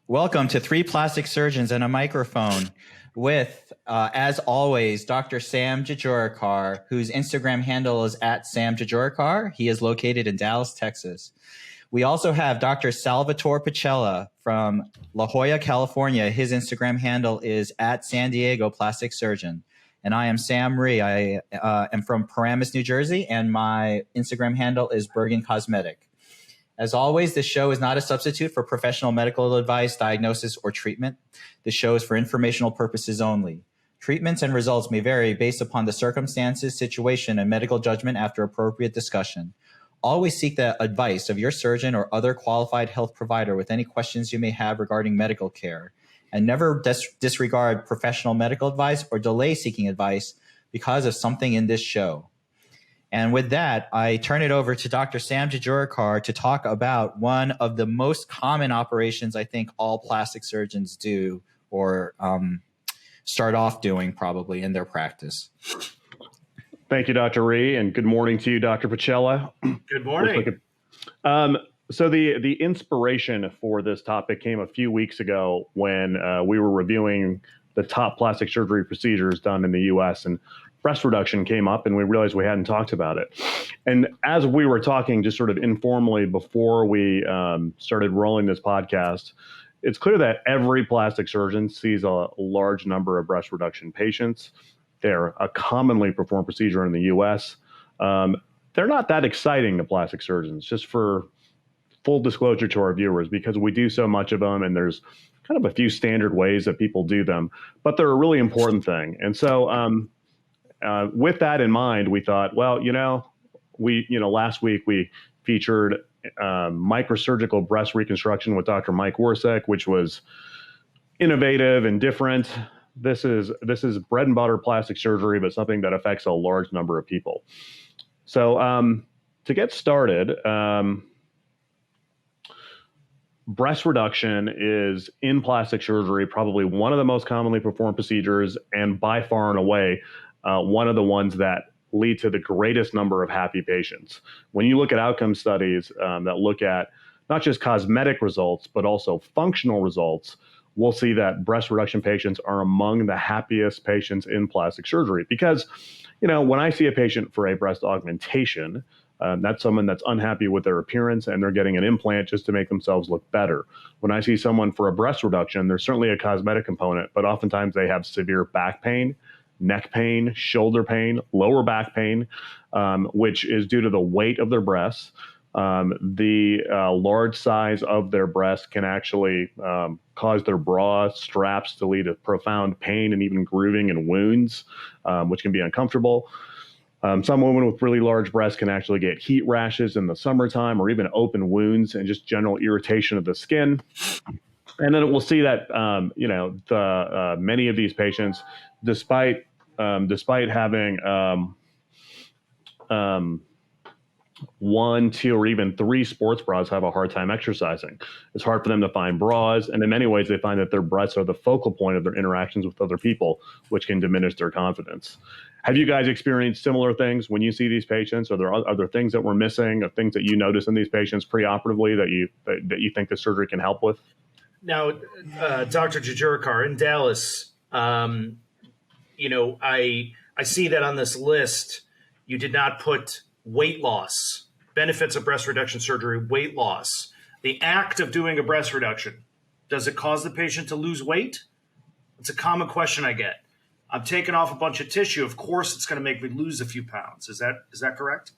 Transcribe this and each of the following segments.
Welcome to Three Plastic Surgeons and a Microphone with, as always, Dr. Sam Jejurikar, whose Instagram handle is at Sam Jejurikar. He is located in Dallas, Texas. We also have Dr. Salvatore Pacella from La Jolla, California. His Instagram handle is at San Diego Plastic Surgeon. And I am Sam Rhee. I am from Paramus, New Jersey, and my Instagram handle is Bergen Cosmetic. As always, this show is not a substitute for professional medical advice, diagnosis, or treatment. This show is for informational purposes only. Treatments and results may vary based upon the circumstances, situation, and medical judgment after appropriate discussion. Always seek the advice of your surgeon or other qualified health provider with any questions you may have regarding medical care. And never disregard professional medical advice or delay seeking advice because of something in this show. And with that, I turn it over to Dr. Sam Jejurikar to talk about one of the most common operations I think all plastic surgeons do or start off doing probably in their practice. Thank you, Dr. Rhee, and good morning to you, Dr. Pacella. Good morning. So the inspiration for this topic came a few weeks ago when we were reviewing the top plastic surgery procedures done in the U.S., and breast reduction came up, and we realized we hadn't talked about it. And as we were talking just sort of informally before we started rolling this podcast, it's clear that every plastic surgeon sees a large number of breast reduction patients. They're a commonly performed procedure in the U.S. They're not that exciting to plastic surgeons, just for full disclosure to our viewers, because we do so much of them, and there's kind of a few standard ways that people do them, but they're a really important thing. And so with that in mind, we thought, well, last week we featured microsurgical breast reconstruction with Dr. Mike Warsick, which was innovative and different. This is bread and butter plastic surgery, but something that affects a large number of people. So to get started, breast reduction is in plastic surgery probably one of the most commonly performed procedures, and by far and away one of the ones that lead to the greatest number of happy patients. When you look at outcome studies that look at not just cosmetic results, but also functional results, we'll see that breast reduction patients are among the happiest patients in plastic surgery. Because, when I see a patient for a breast augmentation, that's someone that's unhappy with their appearance and they're getting an implant just to make themselves look better. When I see someone for a breast reduction, there's certainly a cosmetic component, but oftentimes they have severe back pain, neck pain, shoulder pain, lower back pain, which is due to the weight of their breasts. The large size of their breast can actually cause their bra straps to lead to profound pain and even grooving and wounds, which can be uncomfortable. Some women with really large breasts can actually get heat rashes in the summertime, or even open wounds and just general irritation of the skin. And then we'll see that many of these patients, despite having one, two, or even three sports bras, have a hard time exercising. It's hard for them to find bras, and in many ways they find that their breasts are the focal point of their interactions with other people, which can diminish their confidence. Have you guys experienced similar things when you see these patients? Are there things that we're missing, or things that you notice in these patients preoperatively that you think the surgery can help with? Now, Dr. Jejurikar, in Dallas, I see that on this list you did not put weight loss, benefits of breast reduction surgery, weight loss. The act of doing a breast reduction, does it cause the patient to lose weight? It's a common question I get. I'm taking off a bunch of tissue. Of course, it's going to make me lose a few pounds. Is that correct?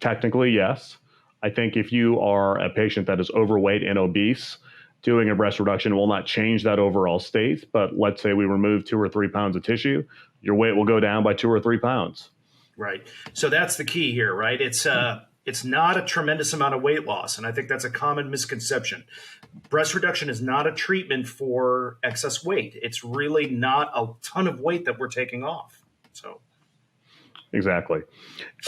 Technically, yes. I think if you are a patient that is overweight and obese, doing a breast reduction will not change that overall state. But let's say we remove 2 or 3 pounds of tissue, your weight will go down by 2 or 3 pounds. Right. So that's the key here, right? It's not a tremendous amount of weight loss, and I think that's a common misconception. Breast reduction is not a treatment for excess weight. It's really not a ton of weight that we're taking off. So. Exactly.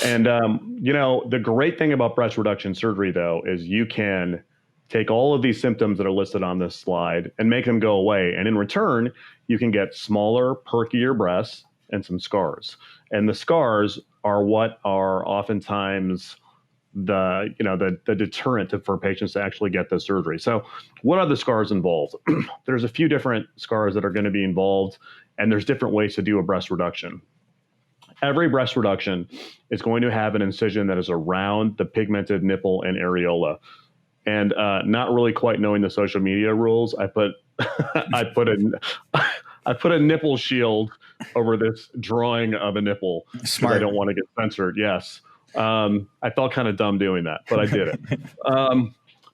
And, the great thing about breast reduction surgery, though, is you can take all of these symptoms that are listed on this slide and make them go away. And in return, you can get smaller, perkier breasts and some scars. And the scars are what are oftentimes the deterrent for patients to actually get the surgery. So what are the scars involved? There's a few different scars that are going to be involved, and there's different ways to do a breast reduction. Every breast reduction is going to have an incision that is around the pigmented nipple and areola. And not really quite knowing the social media rules, I put I put a nipple shield over this drawing of a nipple because I don't want to get censored. Yes. I felt kind of dumb doing that, but I did it.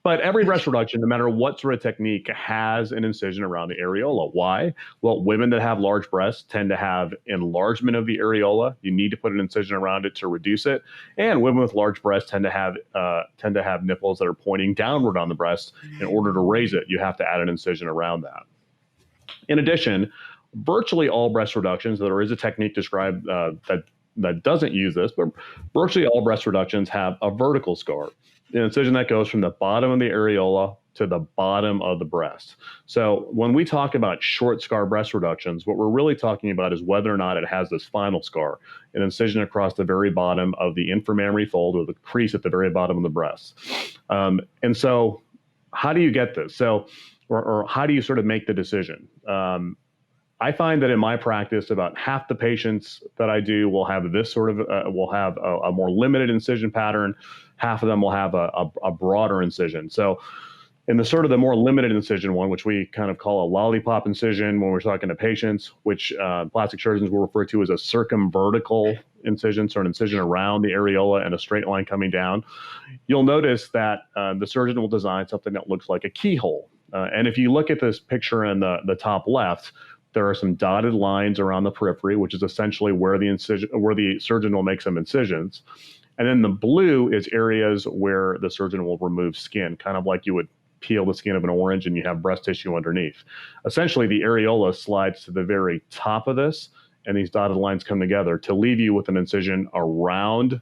But every breast reduction, no matter what sort of technique, has an incision around the areola. Why? Well, women that have large breasts tend to have enlargement of the areola. You need to put an incision around it to reduce it. And women with large breasts tend to have nipples that are pointing downward on the breast. In order to raise it, you have to add an incision around that. In addition, virtually all breast reductions, there is a technique described that doesn't use this, but virtually all breast reductions have a vertical scar, an incision that goes from the bottom of the areola to the bottom of the breast. So when we talk about short scar breast reductions, what we're really talking about is whether or not it has this final scar, an incision across the very bottom of the inframammary fold or the crease at the very bottom of the breast. And so how do you get this? So, or how do you sort of make the decision? I find that in my practice, about half the patients that I do will have this sort of, will have a more limited incision pattern. Half of them will have a broader incision. So in the sort of the more limited incision one, which we kind of call a lollipop incision when we're talking to patients, which plastic surgeons will refer to as a circumvertical incision, so an incision around the areola and a straight line coming down, you'll notice that the surgeon will design something that looks like a keyhole. And if you look at this picture in the top left, there are some dotted lines around the periphery, which is essentially where the surgeon will make some incisions. And then the blue is areas where the surgeon will remove skin, kind of like you would peel the skin of an orange and you have breast tissue underneath. Essentially, the areola slides to the very top of this, and these dotted lines come together to leave you with an incision around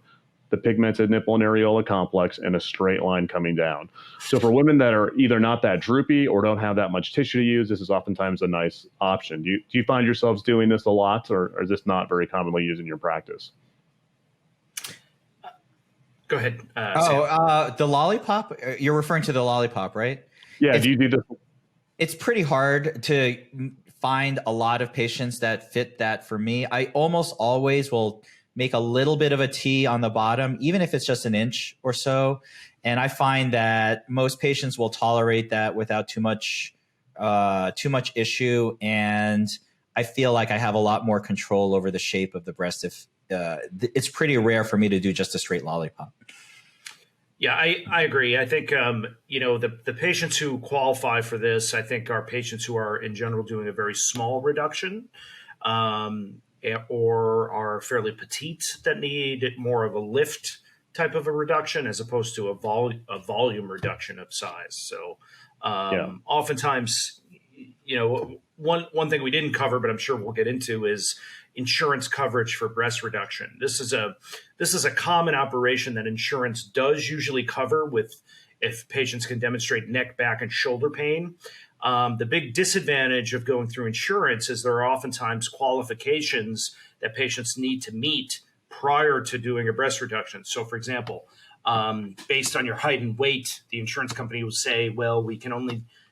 the pigmented nipple and areola complex and a straight line coming down. So for women that are either not that droopy or don't have that much tissue to use, this is oftentimes a nice option. Do you find yourselves doing this a lot, or is this not very commonly used in your practice? Go ahead. The lollipop, you're referring to the lollipop, right? Yeah, do you do this? It's pretty hard to find a lot of patients that fit that for me. I almost always will make a little bit of a T on the bottom, even if it's just an inch or so. And I find that most patients will tolerate that without too much issue. And I feel like I have a lot more control over the shape of the breast. If it's pretty rare for me to do just a straight lollipop. Yeah, I agree. I think, the patients who qualify for this, I think, are patients who are in general doing a very small reduction, or are fairly petite that need more of a lift type of a reduction as opposed to a volume reduction of size. So oftentimes, one thing we didn't cover, but I'm sure we'll get into, is insurance coverage for breast reduction. This is a common operation that insurance does usually cover if patients can demonstrate neck, back, and shoulder pain. The big disadvantage of going through insurance is there are oftentimes qualifications that patients need to meet prior to doing a breast reduction. So, for example, based on your height and weight, the insurance company will say, well,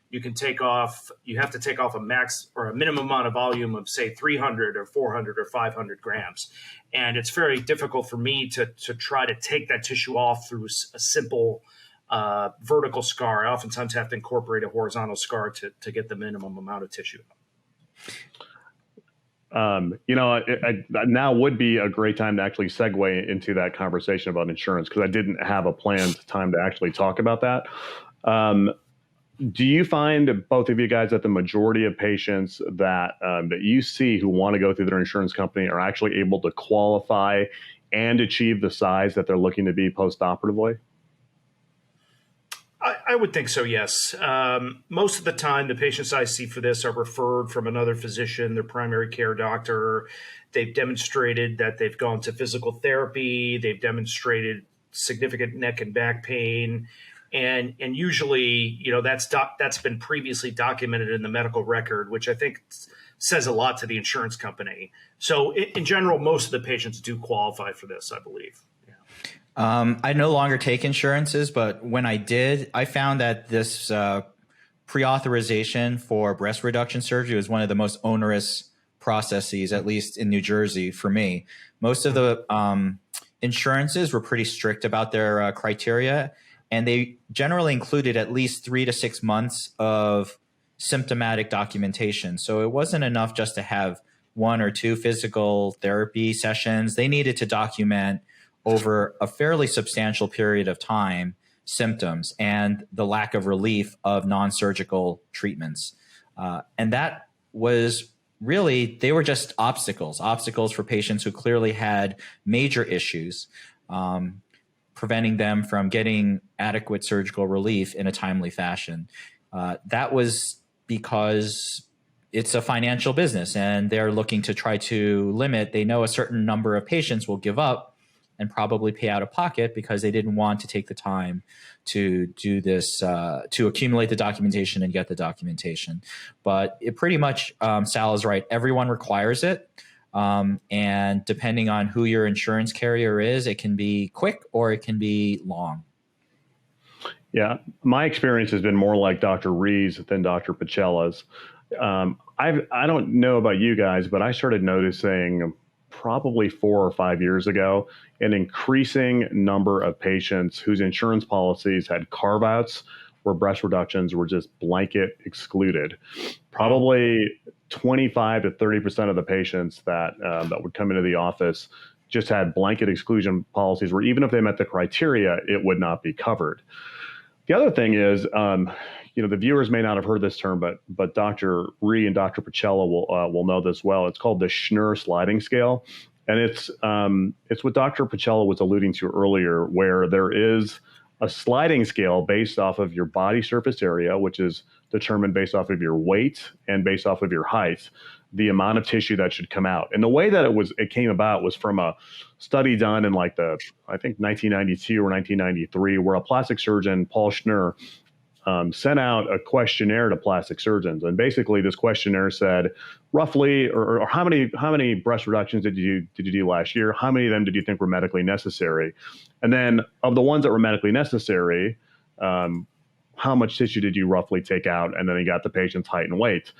you have to take off a max or a minimum amount of volume of, say, 300 or 400 or 500 grams. And it's very difficult for me to try to take that tissue off through a simple vertical scar. I oftentimes have to incorporate a horizontal scar to get the minimum amount of tissue. Now would be a great time to actually segue into that conversation about insurance, because I didn't have a planned time to actually talk about that. Do you find, both of you guys, that the majority of patients that you see who want to go through their insurance company are actually able to qualify and achieve the size that they're looking to be post-operatively? I would think so, yes. Most of the time, the patients I see for this are referred from another physician, their primary care doctor. They've demonstrated that they've gone to physical therapy. They've demonstrated significant neck and back pain. And usually, that's been previously documented in the medical record, which I think says a lot to the insurance company. So in general, most of the patients do qualify for this, I believe. I no longer take insurances, but when I did, I found that this pre-authorization for breast reduction surgery was one of the most onerous processes, at least in New Jersey for me. Most of the insurances were pretty strict about their criteria, and they generally included at least 3 to 6 months of symptomatic documentation. So it wasn't enough just to have 1 or 2 physical therapy sessions. They needed to document over a fairly substantial period of time symptoms and the lack of relief of non-surgical treatments. And that was really, they were just obstacles for patients who clearly had major issues, preventing them from getting adequate surgical relief in a timely fashion. That was because it's a financial business and they're looking to try to limit. They know a certain number of patients will give up and probably pay out of pocket because they didn't want to take the time to do this, to accumulate the documentation and get the documentation. But it pretty much, Sal is right, everyone requires it. And depending on who your insurance carrier is, it can be quick or it can be long. Yeah, my experience has been more like Dr. Rhee's than Dr. Pacella's. I don't know about you guys, but I started noticing probably 4 or 5 years ago an increasing number of patients whose insurance policies had carve-outs where breast reductions were just blanket excluded. Probably 25 to 30% of the patients that would come into the office just had blanket exclusion policies where even if they met the criteria, it would not be covered. The other thing is, the viewers may not have heard this term, but Dr. Rhee and Dr. Pacella will know this well. It's called the Schner sliding scale, and it's what Dr. Pacella was alluding to earlier, where there is a sliding scale based off of your body surface area, which is determined based off of your weight and based off of your height, the amount of tissue that should come out. And the way that it came about was from a study done in I think 1992 or 1993, where a plastic surgeon, Paul Schner, sent out a questionnaire to plastic surgeons. And basically this questionnaire said roughly, or how many breast reductions did you do last year? How many of them did you think were medically necessary? And then of the ones that were medically necessary, how much tissue did you roughly take out? And then he got the patient's height and weight.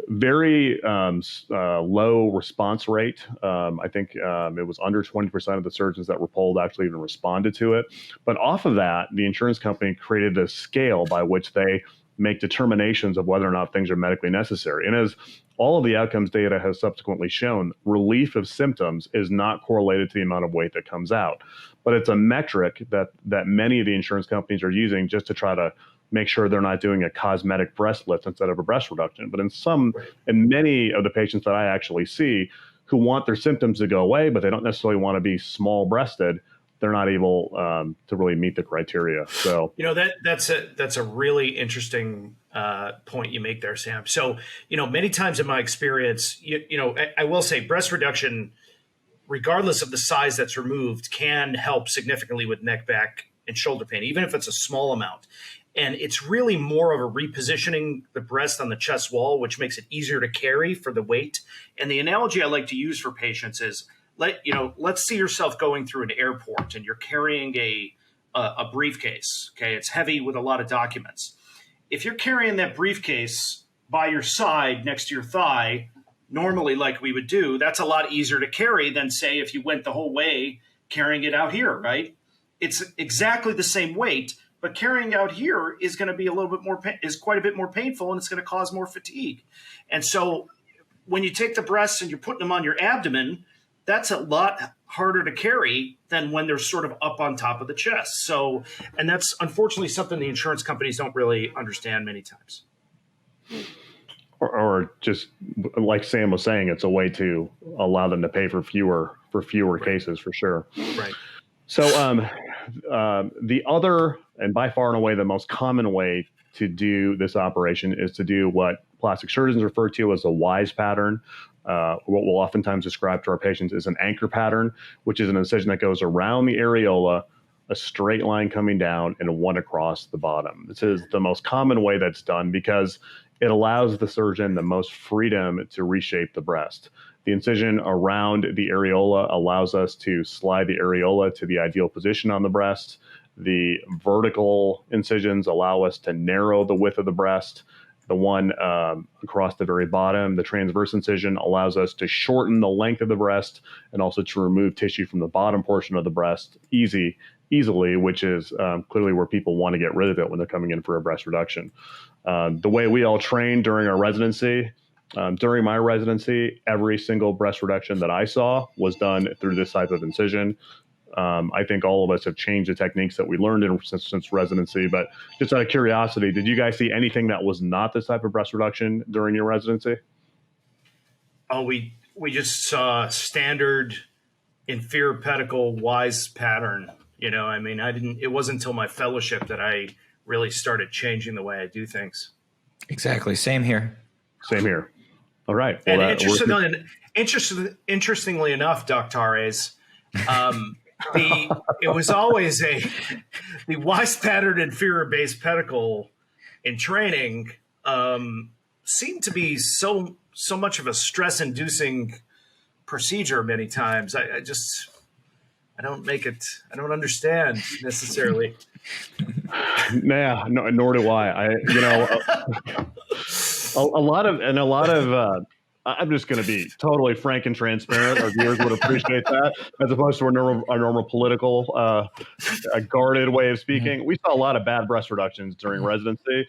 Very low response rate. I think it was under 20% of the surgeons that were polled actually even responded to it. But off of that, the insurance company created a scale by which they make determinations of whether or not things are medically necessary. And as all of the outcomes data has subsequently shown, relief of symptoms is not correlated to the amount of weight that comes out. But it's a metric that many of the insurance companies are using just to try to make sure they're not doing a cosmetic breast lift instead of a breast reduction. But in many of the patients that I actually see who want their symptoms to go away, but they don't necessarily want to be small breasted, they're not able to really meet the criteria. So, that's a really interesting point you make there, Sam. So, many times in my experience, I will say breast reduction, regardless of the size that's removed, can help significantly with neck, back, and shoulder pain, even if it's a small amount. And it's really more of a repositioning the breast on the chest wall, which makes it easier to carry for the weight. And the analogy I like to use for patients is, let's see yourself going through an airport and you're carrying a briefcase. Okay, it's heavy with a lot of documents. If you're carrying that briefcase by your side next to your thigh, normally like we would do, that's a lot easier to carry than, say, if you went the whole way carrying it out here, right? It's exactly the same weight, but carrying out here is going to be quite a bit more painful, and it's going to cause more fatigue. And so when you take the breasts and you're putting them on your abdomen, that's a lot harder to carry than when they're sort of up on top of the chest. So, and that's unfortunately something the insurance companies don't really understand many times. Or just like Sam was saying, it's a way to allow them to pay for fewer right. cases, for sure. Right. So the other, and by far and away the most common way to do this operation, is to do what plastic surgeons refer to as a WISE pattern. What we'll oftentimes describe to our patients is an anchor pattern, which is an incision that goes around the areola, a straight line coming down, and one across the bottom. This is the most common way that's done because it allows the surgeon the most freedom to reshape the breast. The incision around the areola allows us to slide the areola to the ideal position on the breast. The vertical incisions allow us to narrow the width of the breast. The one across the very bottom, the transverse incision, allows us to shorten the length of the breast and also to remove tissue from the bottom portion of the breast easily, which is clearly where people want to get rid of it when they're coming in for a breast reduction. The way we all trained during our residency, during my residency, every single breast reduction that I saw was done through this type of incision. I think all of us have changed the techniques that we learned since residency, but just out of curiosity, did you guys see anything that was not this type of breast reduction during your residency? Oh, we just saw standard inferior pedicle wise pattern. It wasn't until my fellowship that I really started changing the way I do things. Exactly. Same here. All right. Well, and interestingly enough, Doctores, it was always the wise pattern inferior base pedicle in training seemed to be so much of a stress inducing procedure many times. I don't understand necessarily. Yeah, no, nor do I. A lot of I'm just going to be totally frank and transparent. Our viewers would appreciate that, as opposed to a normal political, a guarded way of speaking. We saw a lot of bad breast reductions during residency,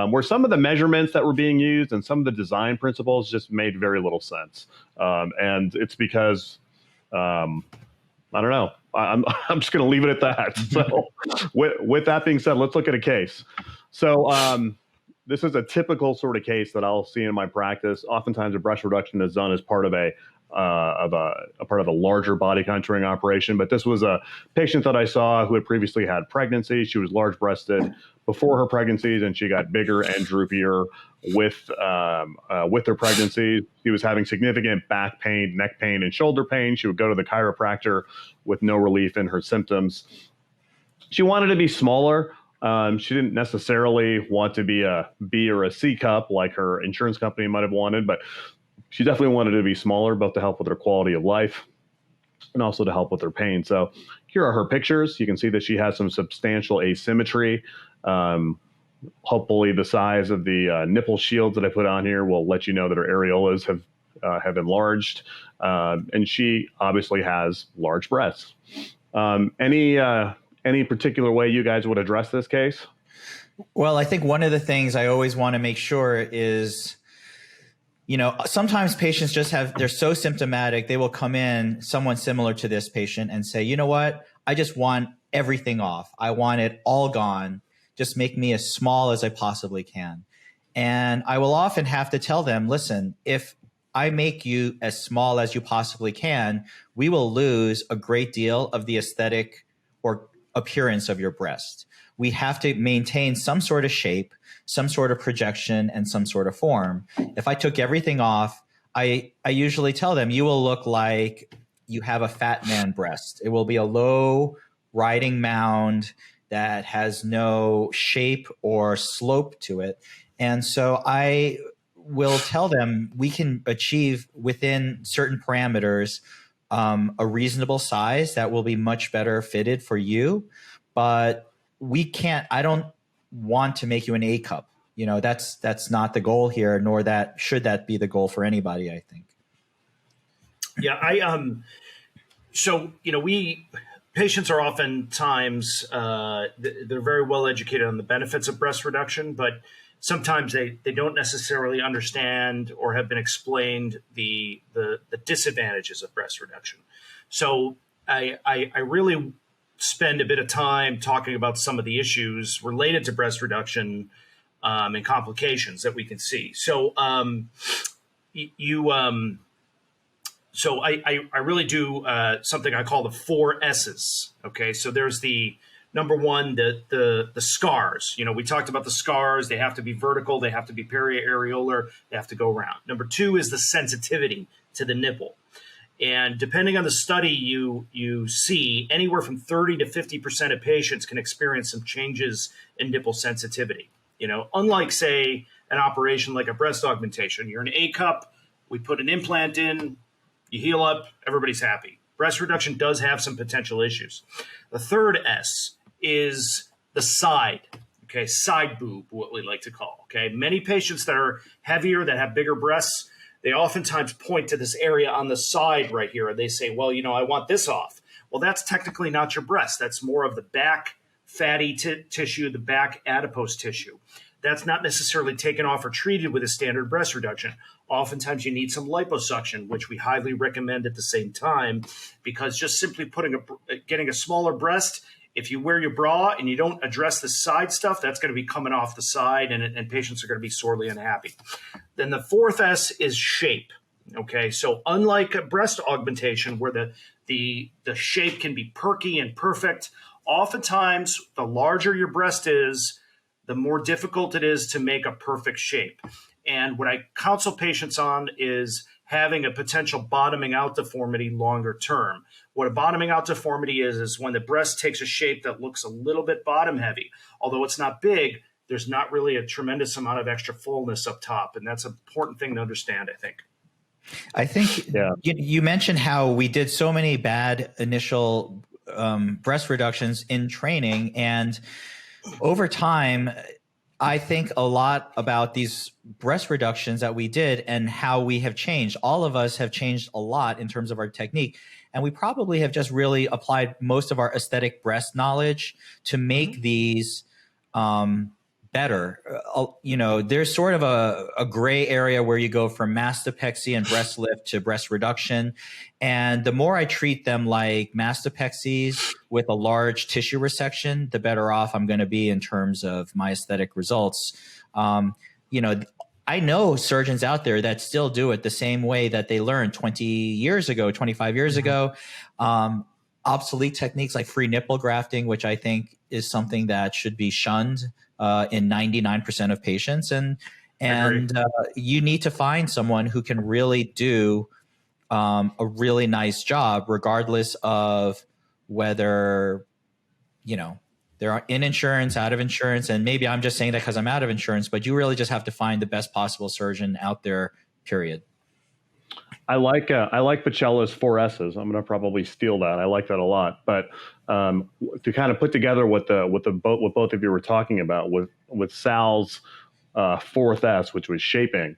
where some of the measurements that were being used and some of the design principles just made very little sense. And it's because, I don't know. I'm just going to leave it at that. So, with that being said, let's look at a case. So, this is a typical sort of case that I'll see in my practice. Oftentimes, a breast reduction is done as part of a larger body contouring operation. But this was a patient that I saw who had previously had pregnancy. She was large-breasted before her pregnancies, and she got bigger and droopier with her pregnancy. She was having significant back pain, neck pain, and shoulder pain. She would go to the chiropractor with no relief in her symptoms. She wanted to be smaller. She didn't necessarily want to be a B or a C cup like her insurance company might have wanted, but she definitely wanted to be smaller, both to help with her quality of life and also to help with her pain. So here are her pictures. You can see that she has some substantial asymmetry. Hopefully the size of the nipple shields that I put on here will let you know that her areolas have enlarged. And she obviously has large breasts. Any particular way you guys would address this case? Well, I think one of the things I always want to make sure is, sometimes patients they're so symptomatic, they will come in, someone similar to this patient, and say, you know what, I just want everything off. I want it all gone. Just make me as small as I possibly can. And I will often have to tell them, listen, if I make you as small as you possibly can, we will lose a great deal of the aesthetic or appearance of your breast. We have to maintain some sort of shape, some sort of projection, and some sort of form. If I took everything off, I usually tell them, you will look like you have a fat man breast. It will be a low riding mound that has no shape or slope to it. And so I will tell them we can achieve within certain parameters a reasonable size that will be much better fitted for you, but I don't want to make you an A cup. That's not the goal here, nor should that be the goal for anybody, I think. Yeah. Patients are oftentimes, they're very well educated on the benefits of breast reduction, but sometimes they don't necessarily understand or have been explained the disadvantages of breast reduction. So I really spend a bit of time talking about some of the issues related to breast reduction and complications that we can see. So I really do something I call the 4 S's. Okay, so there's the number one, the scars. We talked about the scars. They have to be vertical. They have to be periareolar. They have to go around. Number 2 is the sensitivity to the nipple. And depending on the study you see, anywhere from 30 to 50% of patients can experience some changes in nipple sensitivity. Unlike, say, an operation like a breast augmentation. You're an A cup. We put an implant in. You heal up, everybody's happy. Breast reduction does have some potential issues. The third S is the side. Okay, side boob, what we like to call. Okay, many patients that are heavier, that have bigger breasts, they oftentimes point to this area on the side right here, and they say, well, I want this off. Well, that's technically not your breast. That's more of the back fatty tissue, the back adipose tissue. That's not necessarily taken off or treated with a standard breast reduction. Oftentimes you need some liposuction, which we highly recommend at the same time, because just simply getting a smaller breast, if you wear your bra and you don't address the side stuff, that's going to be coming off the side, and patients are going to be sorely unhappy. Then the fourth S is shape. Okay, so unlike a breast augmentation where the shape can be perky and perfect, oftentimes the larger your breast is, the more difficult it is to make a perfect shape. And what I counsel patients on is having a potential bottoming out deformity longer term. What a bottoming out deformity is when the breast takes a shape that looks a little bit bottom heavy. Although it's not big, there's not really a tremendous amount of extra fullness up top. And that's an important thing to understand, I think. I think you mentioned how we did so many bad initial breast reductions in training, and over time, I think a lot about these breast reductions that we did and how we have changed. All of us have changed a lot in terms of our technique, and we probably have just really applied most of our aesthetic breast knowledge to make these better. There's sort of a gray area where you go from mastopexy and breast lift to breast reduction. And the more I treat them like mastopexies with a large tissue resection, the better off I'm going to be in terms of my aesthetic results. I know surgeons out there that still do it the same way that they learned 20 years ago, 25 years ago. Obsolete techniques like free nipple grafting, which I think is something that should be shunned in 99% of patients. And you need to find someone who can really do a really nice job, regardless of whether, they're in insurance, out of insurance. And maybe I'm just saying that because I'm out of insurance, but you really just have to find the best possible surgeon out there, period. I like Pacella's 4 S's. I'm going to probably steal that. I like that a lot. But to kind of put together what both of you were talking about with Sal's 4th S, which was shaping,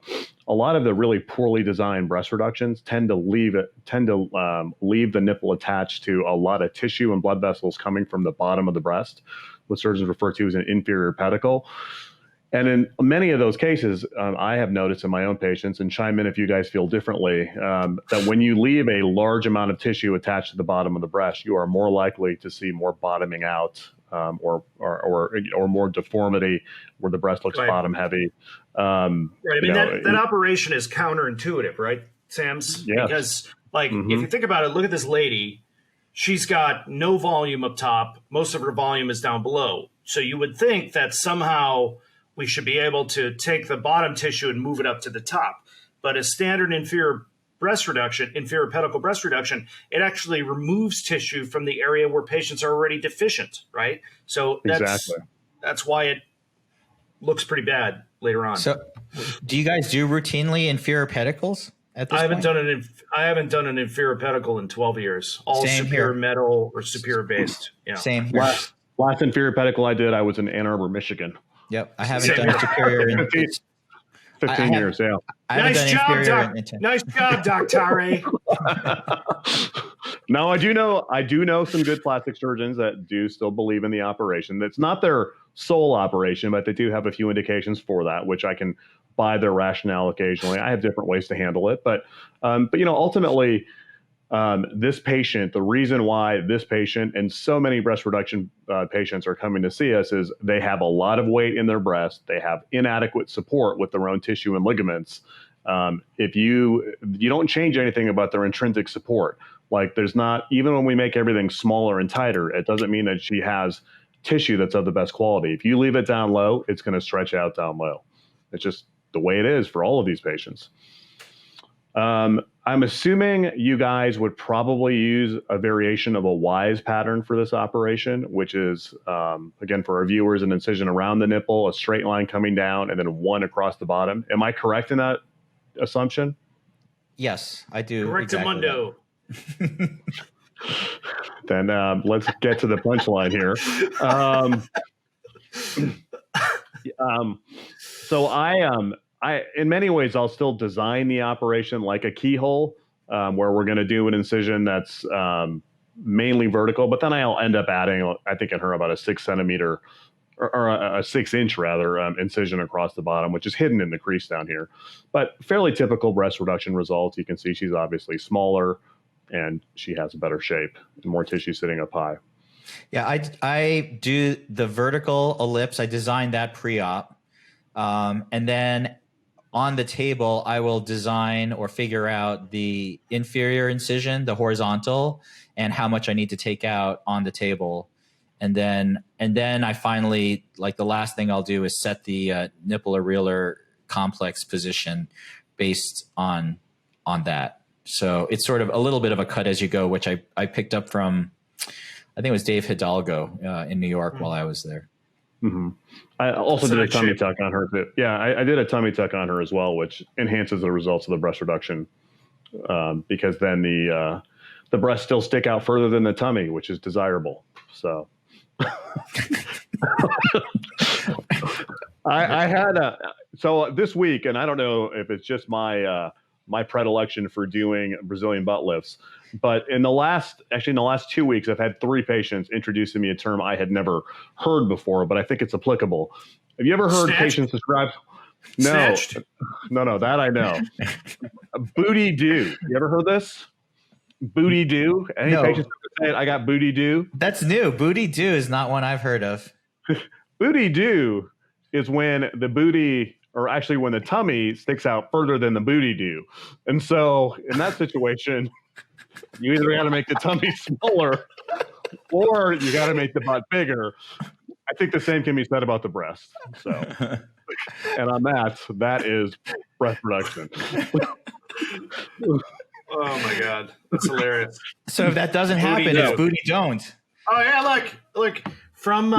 a lot of the really poorly designed breast reductions tend to leave the nipple attached to a lot of tissue and blood vessels coming from the bottom of the breast, what surgeons refer to as an inferior pedicle. And in many of those cases, I have noticed in my own patients, and chime in if you guys feel differently, that when you leave a large amount of tissue attached to the bottom of the breast, you are more likely to see more bottoming out or more deformity where the breast looks bottom heavy. Right. I mean, that operation is counterintuitive, right, Sam's? Yes. Because, if you think about it, look at this lady. She's got no volume up top. Most of her volume is down below. So you would think that somehow we should be able to take the bottom tissue and move it up to the top. But a standard inferior pedicle breast reduction, it actually removes tissue from the area where patients are already deficient, right? So that's why it looks pretty bad later on. So do you guys do routinely inferior pedicles at this point? I haven't done an inferior pedicle in 12 years. All Same superior here. metal or superior based. Yeah. Same here. Last inferior pedicle I did, I was in Ann Arbor, Michigan. Yep. I haven't done superior in 15 years, yeah. Nice job, Doctor. Now, I do know some good plastic surgeons that do still believe in the operation. That's not their sole operation, but they do have a few indications for that, which I can buy their rationale occasionally. I have different ways to handle it, but ultimately, this patient, the reason why this patient and so many breast reduction patients are coming to see us is they have a lot of weight in their breast. They have inadequate support with their own tissue and ligaments. If you don't change anything about their intrinsic support, like there's not, even when we make everything smaller and tighter, it doesn't mean that she has tissue that's of the best quality. If you leave it down low, it's going to stretch out down low. It's just the way it is for all of these patients. I'm assuming you guys would probably use a variation of a WISE pattern for this operation, which is, again, for our viewers, an incision around the nipple, a straight line coming down, and then one across the bottom. Am I correct in that assumption? Yes, I do. Correctamundo. Exactly. Then let's get to the punchline here. So I in many ways I'll still design the operation like a keyhole, where we're going to do an incision that's mainly vertical, but then I'll end up adding, I think in her, about a 6 centimeter or a 6-inch rather incision across the bottom, which is hidden in the crease down here. But fairly typical breast reduction results. You can see she's obviously smaller and she has a better shape and more tissue sitting up high. Yeah, I do the vertical ellipse. I designed that pre-op. And then on the table, I will design or figure out the inferior incision, the horizontal, and how much I need to take out on the table. And then I finally, like, the last thing I'll do is set the nipple areolar complex position based on that. So it's sort of a little bit of a cut as you go, which I picked up from, I think it was Dave Hidalgo in New York while I was there. Mm-hmm. I also did a tummy tuck on her too. Yeah, I did a tummy tuck on her as well, which enhances the results of the breast reduction, because then the breasts still stick out further than the tummy, which is desirable. So I had so this week, and I don't know if it's just my predilection for doing Brazilian butt lifts, but in the last 2 weeks, I've had 3 patients introduce to me a term I had never heard before, but I think it's applicable. Have you ever heard patients describe? No, Snatched? No, that I know. Booty do. You ever heard this? Booty do? Any patients say it? I got booty do. That's new. Booty do is not one I've heard of. Booty do is when the booty, or actually when the tummy sticks out further than the booty do. And so in that situation, you either got to make the tummy smaller or you got to make the butt bigger. I think the same can be said about the breast. So, and on that is breast reduction. Oh my God, that's hilarious. So if that doesn't happen, it's booty don't. Oh yeah, look from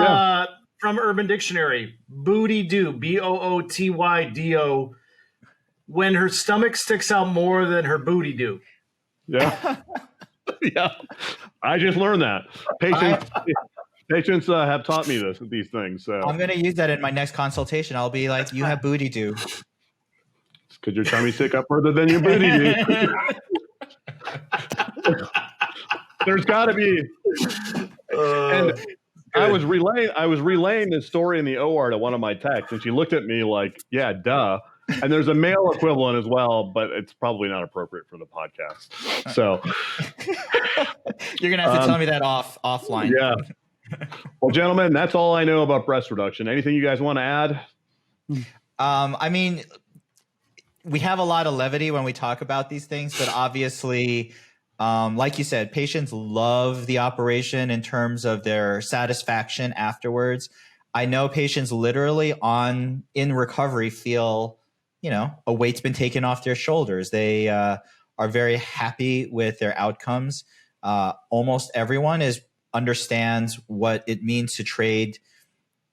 Urban Dictionary, booty do, BOOTYDO, when her stomach sticks out more than her booty do. Yeah, yeah. I just learned that. Patients have taught me these things. So I'm going to use that in my next consultation. I'll be like, "You have booty do." Because your tummy stick up further than your booty do. There's got to be. And I was relaying this story in the OR to one of my techs, and she looked at me like, "Yeah, duh." And there's a male equivalent as well, but it's probably not appropriate for the podcast. So you're gonna have to tell me that offline. Yeah. Well, gentlemen, that's all I know about breast reduction. Anything you guys want to add? I mean, we have a lot of levity when we talk about these things, but obviously, like you said, patients love the operation in terms of their satisfaction afterwards. I know patients literally in recovery feel, a weight's been taken off their shoulders. They are very happy with their outcomes. Almost everyone understands what it means to trade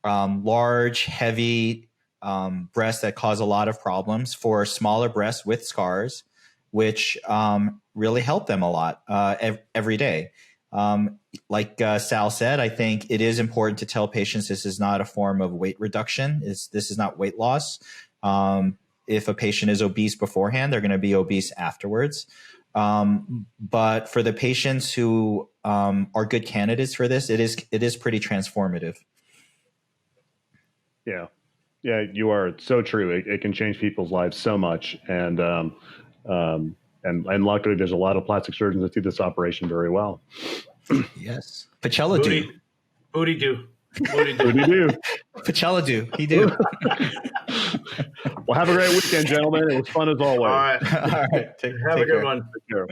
large, heavy breasts that cause a lot of problems for smaller breasts with scars, which really help them a lot every day. Like Sal said, I think it is important to tell patients this is not a form of weight reduction. This is not weight loss. If a patient is obese beforehand, they're going to be obese afterwards. But for the patients who are good candidates for this, it is pretty transformative. Yeah, you are so true. It can change people's lives so much, and luckily, there's a lot of plastic surgeons that do this operation very well. Yes, Pacella do. Booty do. Pacella do. He do. Well, have a great weekend, gentlemen. It was fun as always. All right. All right. Have a good one. Take care.